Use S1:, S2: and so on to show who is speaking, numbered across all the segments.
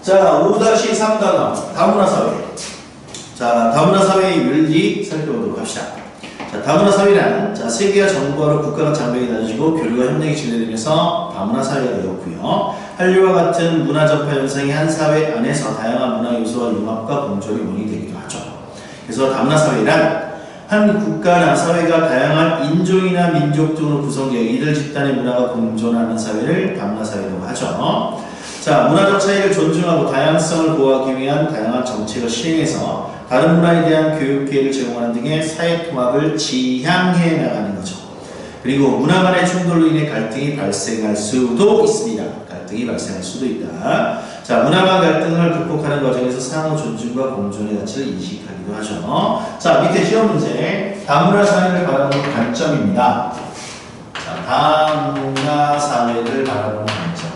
S1: 자, 5-3 단어. 다문화 사회. 자, 다문화 사회의 윤리 살펴보도록 합시다. 자, 다문화 사회란, 자, 세계와 정부와 국가가 장벽이 낮아지고 교류와 협력이 진행되면서 다문화 사회가 되었고요. 한류와 같은 문화 전파 현상이 한 사회 안에서 다양한 문화 요소와 융합과 공존이 원인이 되기도 하죠. 그래서 다문화 사회란 한 국가나 사회가 다양한 인종이나 민족 등으로 구성되어 이들 집단의 문화가 공존하는 사회를 다문화 사회라고 하죠. 자, 문화적 차이를 존중하고 다양성을 보호하기 위한 다양한 정책을 시행해서 다른 문화에 대한 교육 기회를 제공하는 등의 사회 통합을 지향해 나가는 거죠. 그리고 문화 간의 충돌로 인해 갈등이 발생할 수도 있습니다. 갈등이 발생할 수도 있다. 자, 문화 간 갈등을 극복하는 과정에서 상호 존중과 공존의 가치를 인식하기도 하죠. 자, 밑에 시험 문제. 다문화 사회를 바라보는 관점입니다. 자, 다문화 사회를 바라보는 관점.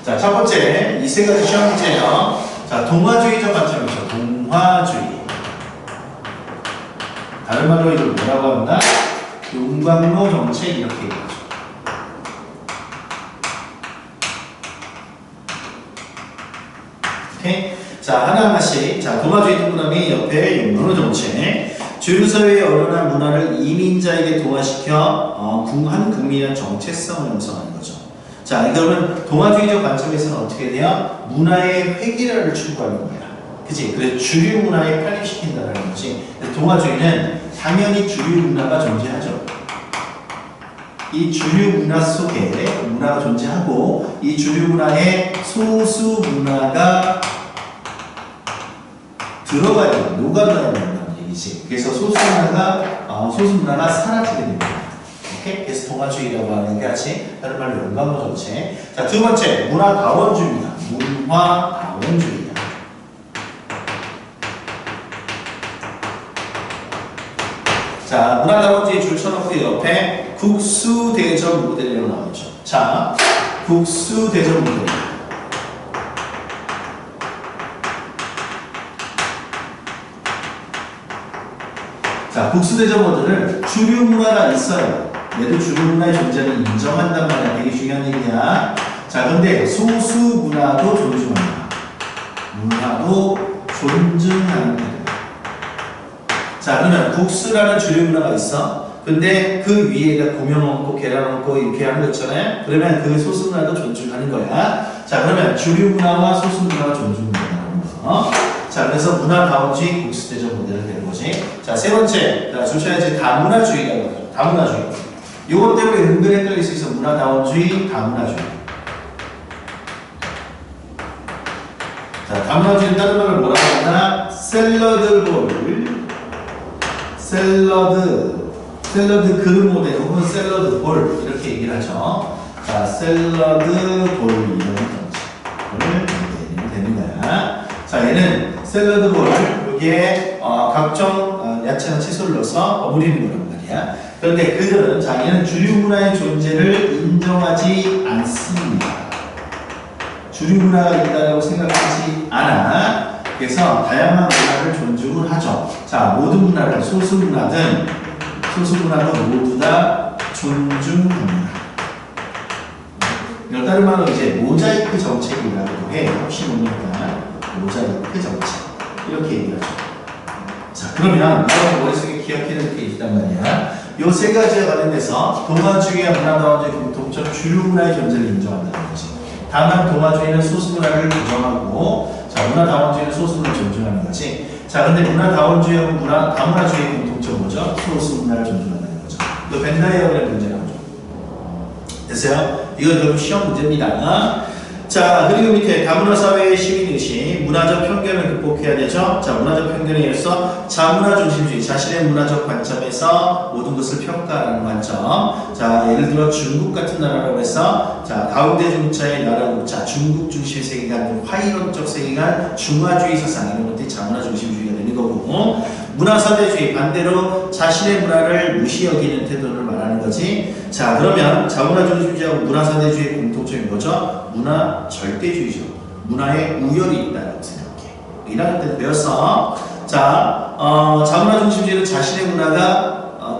S1: 자, 첫 번째, 이 세 가지 시험 문제예요. 자, 동화주의적 관점이죠. 동화주의. 다른 말로 이걸 뭐라고 한다? 용광로 정책 이렇게 얘기하죠. 오케이? 자, 하나하나씩. 자, 동화주의 동그라미 옆에 용광로 정책. 주류사회의 언어나 문화를 이민자에게 동화시켜 한 국민의 정체성을 형성하는 거죠. 자, 그러면 동화주의적 관점에서는 어떻게 돼요? 문화의 획일화를 추구하는 거야. 그치? 그래서 주류 문화에 편입시킨다는 거지. 동화주의는 당연히 주류 문화가 존재하죠. 이 주류 문화 속에 문화가 존재하고 이 주류 문화에 소수 문화가 들어가야 된다. 녹아들어야 된다는 얘기지. 그래서 소수 문화가 사라지게 됩니다. 그래서 동화주의라고 하는 게 같이 다른 말로 용광로 정책. 자, 두 번째 문화다원주의입니다. 문화다원주의야. 자, 문화다원주의 줄 쳐놓고 옆에 국수대전 모델이라고 나오죠. 자, 국수대전 모델. 자, 국수대전 모델은 주류 문화가 있어요. 얘도 주류 문화의 존재를 인정한단 말이야. 되게 중요한 얘기야. 자, 근데 소수 문화도 존중한다. 문화도 존중하는 거야. 자, 그러면 국수라는 주류 문화가 있어. 근데 그 위에다 고명 얹고 계란 얹고 이렇게 하는 거 있잖아요. 그러면 그 소수 문화도 존중하는 거야. 자, 그러면 주류 문화와 소수 문화가 존중된다는 거. 자, 그래서 문화다원주의 국수대전 모델이 되는 거지. 자, 세 번째, 조심해야지 다문화주의라고 하죠. 다문화주의. 요것 때문에 은근히 헷갈릴 수 있어. 문화다원주의, 다문화주의. 자, 다문화주의는 다른 말로 뭐라고 하나? 샐러드 그 모델 혹은 샐러드 볼 이렇게 얘기를 하죠. 자, 샐러드 볼 이런 정책을 되는 거야. 자, 얘는 샐러드 볼 여기에 각종 야채나 채소를 넣어서 버무리는 거란 말이야. 그런데 그들은 얘는 주류 문화의 존재를 인정하지 않습니다. 주류 문화가 있다고 생각하지 않아. 그래서 다양한 문화를 존중을 하죠. 자, 모든 문화를 소수 문화도 모두 다 존중합니다. 이걸 다른 말로 이제 모자이크 정책이라고도 해. 혹시 모르니까 모자이크 정책 이렇게 얘기하죠. 자, 그러면 여러분 머릿속에 기억해야 될 게 있단 말이야. 요 세 가지에 관련돼서 동화주의와 문화다원주의 공통점 주류 문화의 존재를 인정한다는 거지. 다만 동화주의는 소수 문화를 부정하고, 자, 문화다원주의는 소수 문화를 존중하는 거지. 자, 근데 문화다원주의하고 다문화주의의 공통점 뭐죠? 소수 문화를 존중한다는 거죠. 또 벤다이어그램 문제 나오죠. 됐어요? 이건 결국 시험 문제입니다. 자, 그리고 밑에 다문화 사회의 시민의식, 문화적 편견을 극복해야 되죠. 자, 문화적 편견에 의해서 자문화 중심주의, 자신의 문화적 관점에서 모든 것을 평가하는 관점. 자, 예를 들어 중국 같은 나라라고 해서, 자, 가운데 중자의 나라, 자, 중국 중심 세계관, 화이론적 세계관, 중화주의 사상 이런 것들이 자문화 중심주의가 되는 거고, 문화사대주의 반대로 자신의 문화를 무시 여기는 태도를 말하는 거지. 자, 그러면 자문화 중심주의하고 문화사대주의의 공통점이 뭐죠? 문화 절대주의죠. 문화에 우열이 있다고 생각해. 1학년 때 배웠어. 자, 자문화 중심주의는 자신의 문화가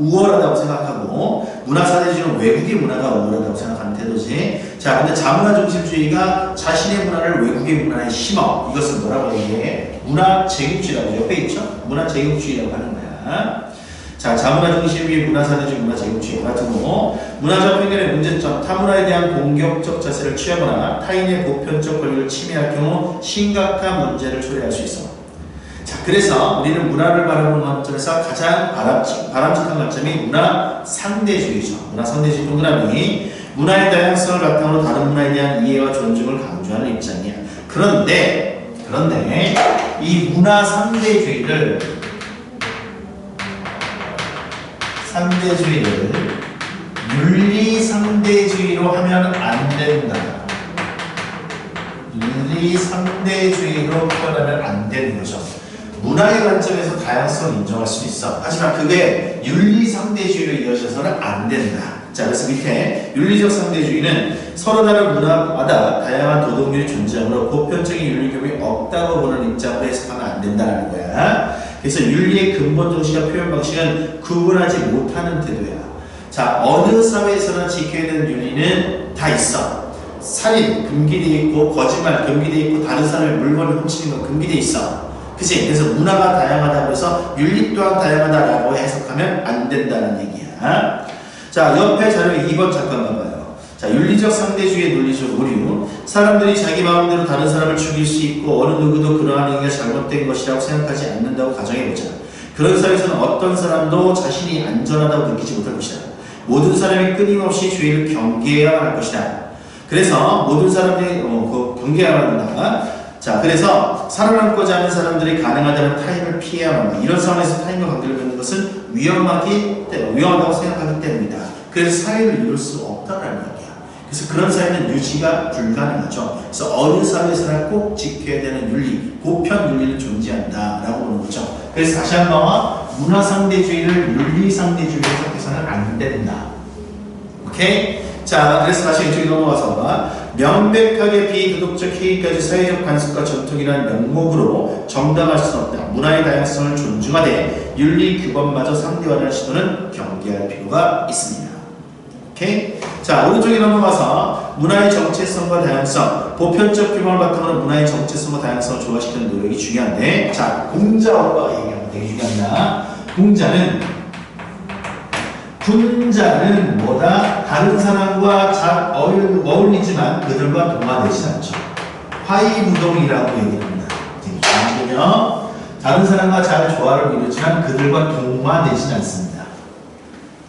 S1: 우월하다고 생각하고 문화사대주의는 외국의 문화가 우월하다고 생각하는 태도지. 자, 근데 자문화 중심주의가 자신의 문화를 외국의 문화에 심어. 이것은 뭐라고 얘기해? 문화 제국주의라고 옆에 있죠? 문화 제국주의라고 하는 거야. 자, 자문화 중심주의, 문화사대주의, 문화 제국주의 같은 거. 문화적 편견의 문제점, 타문화에 대한 공격적 자세를 취하거나 타인의 보편적 권리를 침해할 경우 심각한 문제를 초래할 수 있어. 자, 그래서 우리는 문화를 바라보는 관점에서 가장 바람직한 관점이 문화 상대주의죠. 문화 상대주의 동그라미. 문화의 다양성을 바탕으로 다른 문화에 대한 이해와 존중을 강조하는 입장이야. 그런데 이 문화 상대주의를 윤리 상대주의로 하면 안 된다. 윤리 상대주의로 표현하면 안 되는 거죠. 문화의 관점에서 다양성을 인정할 수 있어. 하지만 그게 윤리 상대주의로 이어져서는 안 된다. 자, 그래서 밑에 윤리적 상대주의는 서로 다른 문화마다 다양한 도덕률이 존재하므로 보편적인 윤리 규범이 없다고 보는 입장으로 해석하면 안 된다는 거야. 그래서 윤리의 근본 정신과 표현 방식은 구분하지 못하는 태도야. 자, 어느 사회에서나 지켜야 되는 윤리는 다 있어. 살인 금기되어 있고, 거짓말 금기되어 있고, 다른 사람의 물건을 훔치는 건 금기되어 있어. 그치? 그래서 문화가 다양하다고 해서 윤리 또한 다양하다라고 해석하면 안 된다는 얘기야. 자, 옆에 자료 2번 잠깐 봐봐요. 자, 윤리적 상대주의의 논리적 오류. 사람들이 자기 마음대로 다른 사람을 죽일 수 있고 어느 누구도 그러한 행위가 잘못된 것이라고 생각하지 않는다고 가정해보자. 그런 사회에서는 어떤 사람도 자신이 안전하다고 느끼지 못할 것이다. 모든 사람이 끊임없이 죄를 경계해야만 할 것이다. 그래서 모든 사람들이 경계해야만 한다. 자, 그래서 살아남고자 하는 사람들이 가능하다면 타인을 피해야만 한다. 이런 상황에서 타인과 관계를 맺는 것은 위험하다고 생각하기 때문이다. 그래서 사회를 이룰 수 없다라는 얘기야. 그래서 그런 사회는 유지가 불가능하죠. 그래서 어느 사회에서나 꼭 지켜야 되는 윤리, 보편 윤리는 존재한다라고 보는 거죠. 그래서 다시 한번 문화상대주의를 윤리상대주의로 해석해서는 안 된다. 오케이? 자, 그래서 다시 이쪽에 넘어가서 명백하게 비도덕적 행위까지 사회적 관습과 전통이라는 명목으로 정당할 수는 없다. 문화의 다양성을 존중하되 윤리 규범마저 상대화하는 시도는 경계할 필요가 있습니다. 오케이? 자, 오른쪽에 넘어가서 문화의 정체성과 다양성, 보편적 규범을 바탕으로 문화의 정체성과 다양성을 조화시키는 노력이 중요한데, 자, 공자어가 얘기하면 되게 중요합니다. 군자는 뭐다? 다른 사람과 잘 어울리지만 그들과 동화되지 않죠. 화이무동이라고 얘기합니다. 되게 중요하거든요. 다른 사람과 잘 조화를 이루지만 그들과 동화되지 않습니다.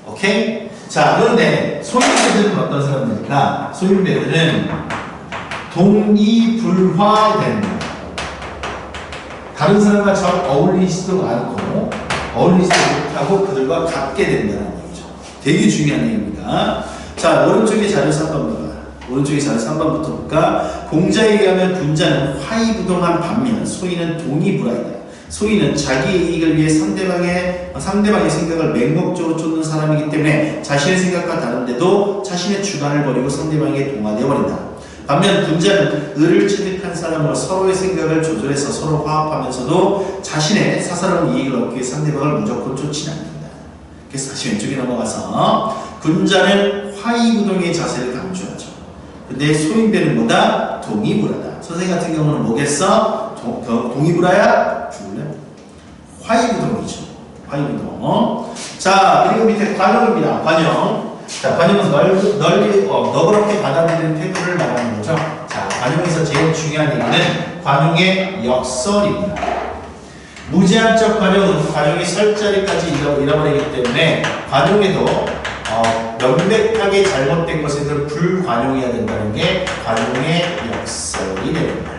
S1: 오케이? 자, 그런데 소인배들은 어떤 사람들일까? 소인배들은 동이불화됩니다. 다른 사람과 잘 어울리지도 않고 어울리지도 못하고 그들과 같게 된다는 얘기죠. 되게 중요한 얘기입니다. 자, 오른쪽에 자료 3번 봐봐. 오른쪽에 자료 3번부터 볼까? 공자에 의하면 군자는 화이부동한 반면 소인은 동이불화이다. 소인은 자기의 이익을 위해 상대방의 생각을 맹목적으로 쫓는 사람이기 때문에 자신의 생각과 다른데도 자신의 주관을 버리고 상대방에게 동화되어 버린다. 반면 군자는 의를 체득한 사람으로 서로의 생각을 조절해서 서로 화합하면서도 자신의 사사로운 이익을 얻기 위해 상대방을 무조건 쫓지는 않는다. 그래서 다시 왼쪽에 넘어가서 군자는 화이부동의 자세를 강조하죠. 근데 소인배는 뭐다? 동이불화다. 선생님 같은 경우는 뭐겠어? 동이불화야? 죽을래? 화이부동이죠. 화이부동. 자, 그리고 밑에 관용입니다. 관용. 자, 관용은 너그럽게 받아들이는 태도를 말하는 거죠. 자, 관용에서 제일 중요한 얘기는 관용의 역설입니다. 무제한적 관용은 관용이 설 자리까지 잃어버리기 때문에 관용에도 명백하게 잘못된 것에는 불관용해야 된다는 게 관용의 역설이 됩니다.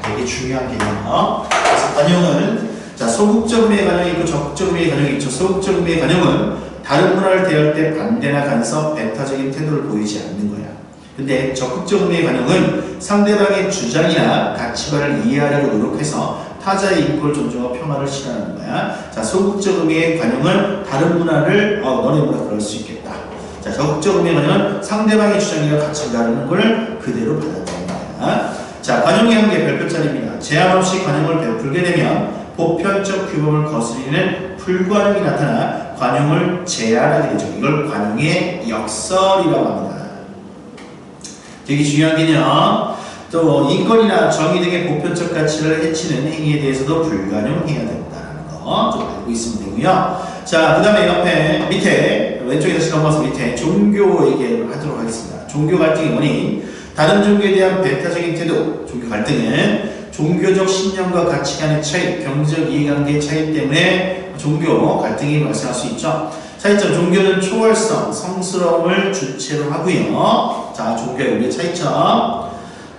S1: 되게 중요한 개념이에요. 그래서 관용은 자, 소극적 의미의 관용이 있고 적극적 의미의 관용이 있죠. 소극적 의미의 관용은 다른 문화를 대할 때 반대나 간섭, 배타적인 태도를 보이지 않는 거야. 근데 적극적 의미의 관용은 상대방의 주장이나 가치관을 이해하려고 노력해서 타자의 인권을 존중하고 평화를 실현하는 거야. 자, 소극적 의미의 관용은 다른 문화를 너네 문화 그럴 수 있겠다. 자, 적극적 의미의 관용은 상대방의 주장이나 가치를 다루는 걸 그대로 받아들이는 거야. 자, 관용의 한계 별표짜리입니다. 제한 없이 관용을 베풀게 되면 보편적 규범을 거스리는 불관용이 나타나 관용을 제한하게 되죠. 이걸 관용의 역설이라고 합니다. 되게 중요한 개념. 또 인권이나 정의 등의 보편적 가치를 해치는 행위에 대해서도 불관용해야 된다는 거 좀 알고 있으면 되고요. 자, 그 다음에 옆에 밑에 왼쪽에 다시 넘어가서 밑에 종교 얘기를 하도록 하겠습니다. 종교 갈등의 원인, 다른 종교에 대한 배타적인 태도, 종교 갈등은 종교적 신념과 가치관의 차이, 경제적 이해관계의 차이 때문에 종교 갈등이 발생할 수 있죠. 차이점, 종교는 초월성, 성스러움을 주체로 하고요. 자, 종교의 우리의 차이점.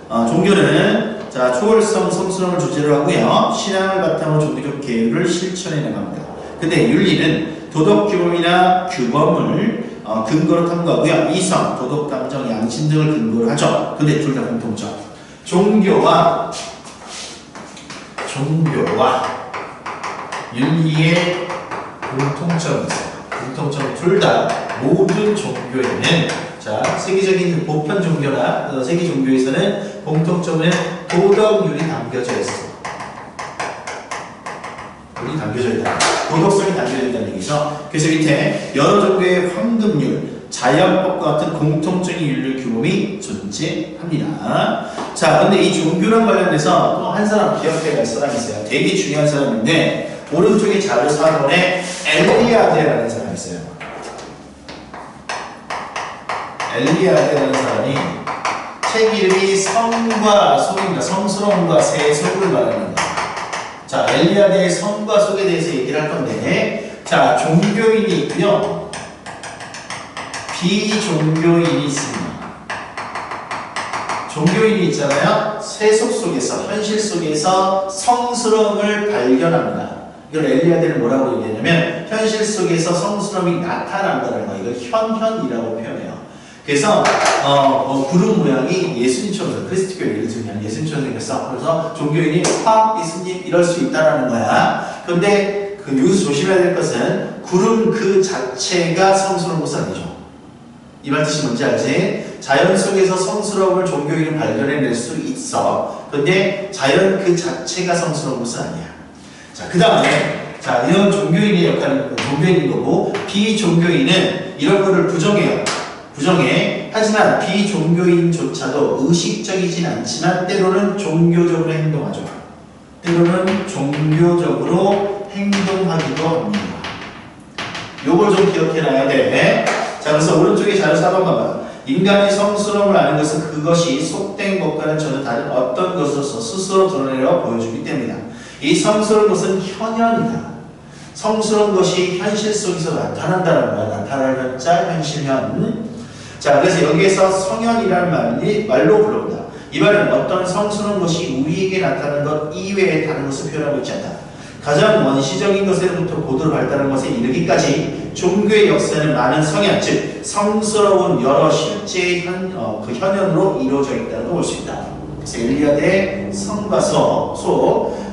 S1: 종교는 자, 초월성, 성스러움을 주제로 하고요. 신앙을 바탕으로 종교적 계율을 실천해 나갑니다. 근데 윤리는 도덕 규범이나 규범을 근거로 탐구하고요. 이성, 도덕, 감정, 양심 등을 근거로 하죠. 근데 둘 다 공통점. 종교와 윤리의 공통점이 있어요. 공통점 둘 다 모든 종교에는 자, 세계적인 보편 종교나 세계 종교에서는 공통점은 도덕률이 담겨져 있어. 율이 담겨져 있다. 도덕성이 담겨져 있다는 얘기죠. 그래서 밑에 여러 종교의 황금률, 자연법과 같은 공통적인 윤리 규범이 존재합니다. 자, 근데 이 종교랑 관련돼서 또 한 사람 기억해야 할 사람이 있어요. 되게 중요한 사람인데 오른쪽에 자료 4번에 엘리아데라는 사람이 있어요. 엘리아데라는 사람이 책 이름이 성과 속입니다. 성스러움과 세속을 말하는 거예요. 자, 엘리아데의 성과 속에 대해서 얘기를 할 건데, 자, 종교인이 있고요. 비종교인이 있습니다. 종교인이 있잖아요. 세속 속에서, 현실 속에서 성스러움을 발견합니다. 이걸 엘리아데는 뭐라고 얘기하냐면, 현실 속에서 성스러움이 나타난다는 거, 이걸 현현이라고 표현해요. 그래서 구름 모양이 예수님처럼 그리스도교 예를 들면 예수님처럼 생겼어. 그래서 종교인이 예수님 이럴 수 있다라는 거야. 그런데 여기서 조심해야 될 것은 구름 그 자체가 성스러운 것은 아니죠. 이 말 뜻이 뭔지 알지? 자연 속에서 성스러움을 종교인은 발견해낼 수 있어. 그런데 자연 그 자체가 성스러운 것은 아니야. 자, 그 다음에 자, 이런 종교인의 역할은 종교인인 거고 비종교인은 이런 거를 부정해. 하지만 비종교인조차도 의식적이진 않지만 때로는 종교적으로 행동하죠. 때로는 종교적으로 행동하기도 합니다. 요걸 좀 기억해놔야 돼. 자, 그래서 오른쪽에 자료 4번 봐봐. 인간의 성스러움을 아는 것은 그것이 속된 것과는 전혀 다른 어떤 것으로서 스스로 드러내려 보여주기 때문이다. 이 성스러운 것은 현현이다. 성스러운 것이 현실 속에서 나타난다는 거야. 나타나는 자, 현실현. 자, 그래서 여기에서 성현이라는 말로 불러본다. 이 말은 어떤 성스러운 것이 우리에게 나타나는 것 이외에 다른 것을 표현하고 있지 않다. 가장 원시적인 것에로부터 고도로 발달한 것에 이르기까지 종교의 역사는 많은 성현, 즉 성스러운 여러 실제의 현현으로 이루어져 있다고 볼 수 있다. 그래서 엘리아데의 성과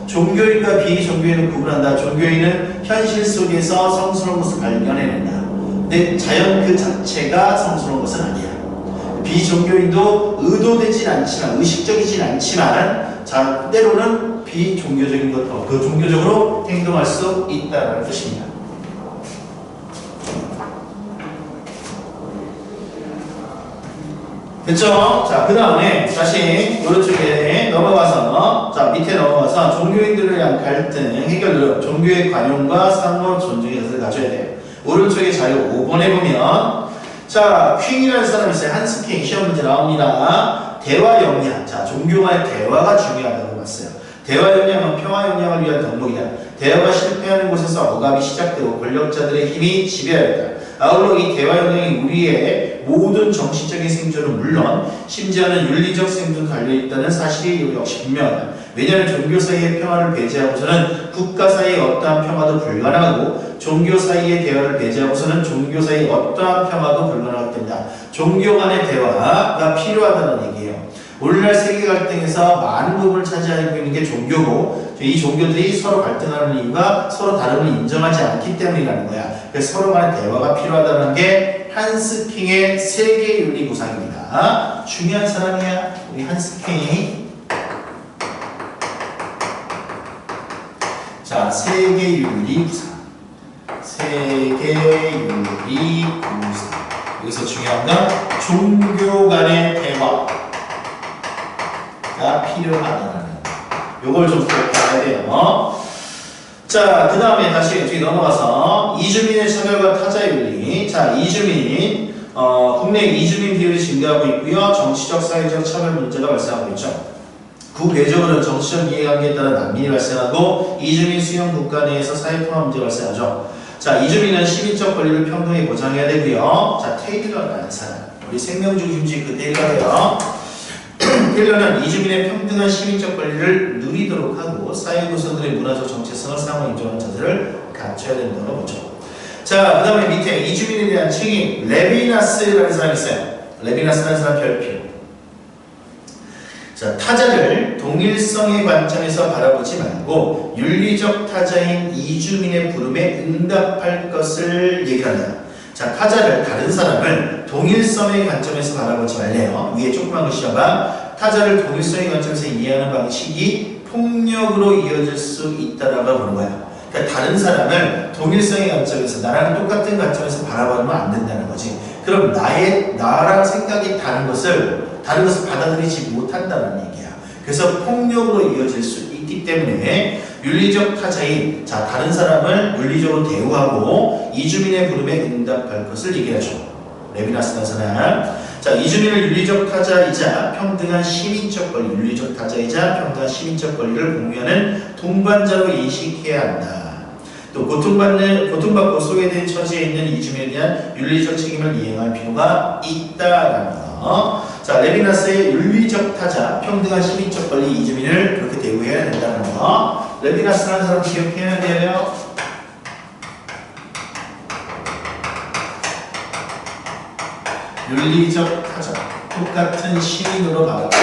S1: 종교인과 비종교인을 구분한다. 종교인은 현실 속에서 성스러운 것을 발견해낸다. 근데 자연 그 자체가 성스러운 것은 아니야. 비종교인도 의도되진 않지만, 의식적이진 않지만, 자, 때로는 비종교적인 것, 그 종교적으로 행동할 수 있다는 뜻입니다. 됐죠? 자, 그 다음에 다시 오른쪽에 넘어가서, 자, 밑에 넘어가서 종교인들을 위한 갈등, 해결, 종교의 관용과 상호 존중의 것을 가져야 돼요. 오른쪽에 자료 5번에 보면, 자, 퀸이라는 사람이 있어요. 한스 퀸 시험 문제 나옵니다. 대화 역량. 자, 종교와의 대화가 중요하다고 봤어요. 대화 역량은 평화 역량을 위한 덕목이다. 대화가 실패하는 곳에서 억압이 시작되고 권력자들의 힘이 지배하였다. 아울러 이 대화 역량이 우리의 모든 정치적인 생존은 물론 심지어는 윤리적 생존도 달려있다는 사실이 역시 분명하다. 왜냐하면 종교 사이의 평화를 배제하고서는 국가 사이의 어떠한 평화도 불가능하고 종교 사이의 대화를 배제하고서는 종교 사이의 어떠한 평화도 불가능하게 된다. 종교 간의 대화가 필요하다는 얘기예요. 오늘날 세계 갈등에서 많은 부분을 차지하고 있는 게 종교고 이 종교들이 서로 갈등하는 이유가 서로 다름을 인정하지 않기 때문이라는 거야. 그래서 서로 간의 대화가 필요하다는 게 한스 킹의 세계 윤리 구상입니다. 중요한 사람이야. 우리 한스 킹이. 자, 세계 윤리 구상. 세계윤리 공사. 여기서 중요한 건 종교 간의 대화가 필요하다는 요걸 좀 기억해야 돼요. 자, 그 다음에 다시 뒤에 넘어가서 이주민의 차별과 타자윤리. 자, 이주민, 국내 이주민 비율이 증가하고 있고요. 정치적, 사회적 차별 문제가 발생하고 있죠. 그 배경으로는 정치적 이해관계에 따라 난민이 발생하고 이주민 수용 국가 내에서 사회 통합 문제가 발생하죠. 자, 이주민은 시민적 권리를 평등히 보장해야 되고요. 자, 테일러라는 사람. 우리 생명중심주의 그 테일러예요. 테일러는 이주민의 평등한 시민적 권리를 누리도록 하고 사회 구성들의 문화적 정체성을 상호 인정하는 자세를 갖춰야 된다고 보죠. 자, 그 다음에 밑에 이주민에 대한 책임 레비나스라는 사람이 있어요. 레비나스라는 사람 별표. 자, 타자를 동일성의 관점에서 바라보지 말고 윤리적 타자인 이주민의 부름에 응답할 것을 얘기한다. 자, 타자를 다른 사람을 동일성의 관점에서 바라보지 말래요. 위에 조그만 글씨가 타자를 동일성의 관점에서 이해하는 방식이 폭력으로 이어질 수 있다라고 보는 거야. 그러니까 다른 사람을 동일성의 관점에서 나랑 똑같은 관점에서 바라보면 안 된다는 거지. 그럼 나랑 생각이 다른 것을 받아들이지 못한다는 얘기야. 그래서 폭력으로 이어질 수 있기 때문에 윤리적 타자인 자 다른 사람을 윤리적으로 대우하고 이주민의 부름에 응답할 것을 얘기하죠. 레비나스라는 사람. 자, 이주민을 윤리적 타자이자 평등한 시민적 권리, 윤리적 타자이자 평등한 시민적 권리를 공유하는 동반자로 인식해야 한다. 또 고통받고 소외된 처지에 있는 이주민에 대한 윤리적 책임을 이행할 필요가 있다라는 거. 자, 레비나스의 윤리적 타자, 평등한 시민적 권리 이주민을 그렇게 대우해야 된다는 거. 레비나스라는 사람 기억해야 돼요. 윤리적 타자, 똑같은 시민으로 바라볼 줄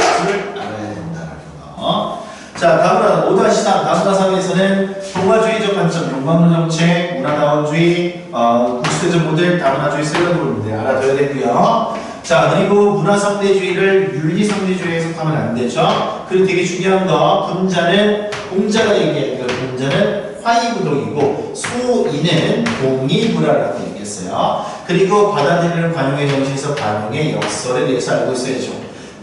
S1: 알아야 된다는 거. 자, 다음은 5-3, 다음과 3에서는 동화주의적 관점, 용광로 정책, 문화다원주의, 국수대전 모델, 다문화주의 셀러브를 알아둬야 되고요. 자, 그리고 문화상대주의를 윤리상대주의에 해석하면 안 되죠. 그리고 되게 중요한 거, 공자가 얘기하는 공자는 화이부동이고 소인은 동이불화라고 얘기했어요. 그리고 받아들이는 관용의 정신에서 관용의 역설에 대해서 알고 있어야죠.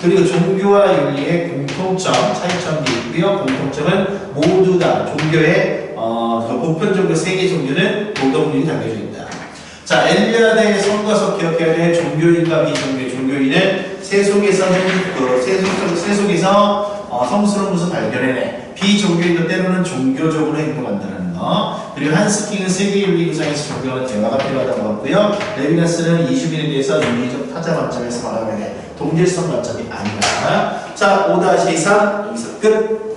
S1: 그리고 종교와 윤리의 공통점, 차이점도 있고요. 공통점은 모두 다 종교의 보편종교 세계 종교는 도덕률이 담겨져 있다. 자, 엘리아드의 성과석 기억해야 돼. 종교인과 비종교인. 종교인은 세속에서 성스러운 것을 발견해내. 비종교인도 때로는 종교적으로 행동한다는 거. 그리고 한스킹은 세계윤리구상에서 존경하는 대화가 필요하다고 봤고요. 레비나스는 이주민에 대해서 윤리적 타자 관점에서 바라보는 동질성 관점이 아니다. 자, 5-3 여기서 끝.